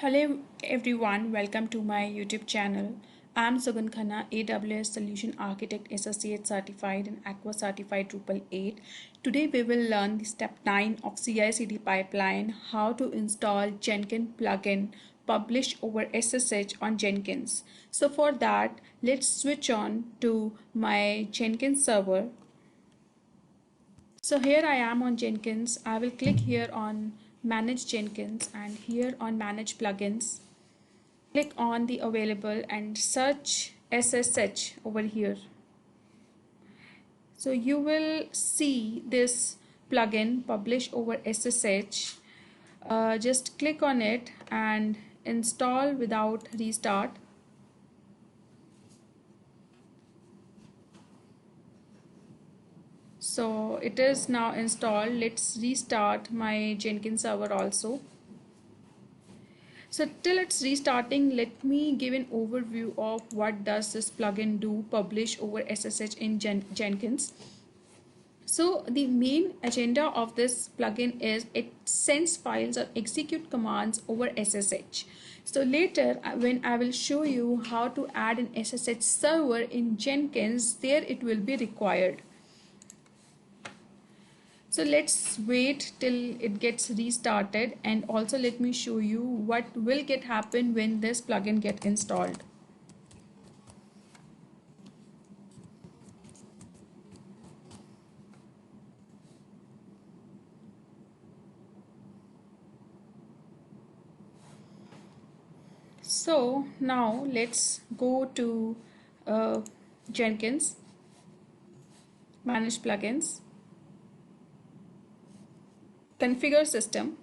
Hello everyone, welcome to my YouTube channel. I'm Sugan Khanna, AWS Solution Architect Associate Certified and Aqua Certified Drupal 8. Today we will learn the step 9 of CI/CD pipeline, how to install Jenkins plugin publish over SSH on Jenkins. So for that, let's switch on to my Jenkins server. So here I am on Jenkins. I will click here on Manage Jenkins and here on Manage Plugins. Click on the available and search SSH over here. So you will see this plugin publish over SSH. Just click on it and install without restart. So it is now installed. Let's restart my Jenkins server also. So till it's restarting, let me give an overview of what does this plugin do, publish over SSH in Jenkins. So the main agenda of this plugin is it sends files or execute commands over SSH. So later when I will show you how to add an SSH server in Jenkins, there it will be required. So let's wait till it gets restarted, and also let me show you what will get happen when this plugin get installed. So now let's go to Jenkins, manage plugins, configure system.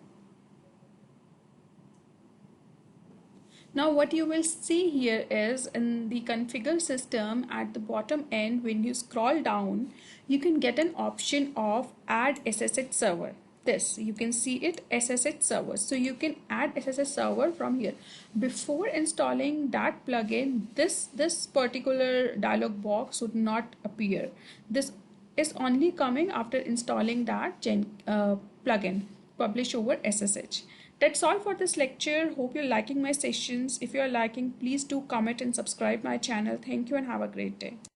Now what you will see here is in the configure system at the bottom end, when you scroll down, you can get an option of add SSH server. This you can see it, SSH server. So you can add SSH server from here. Before installing that plugin, this particular dialog box would not appear. This is only coming after installing that plugin publish over SSH. That's all for this lecture. Hope you're liking my sessions. If you're liking, please do comment and subscribe my channel. Thank you and have a great day.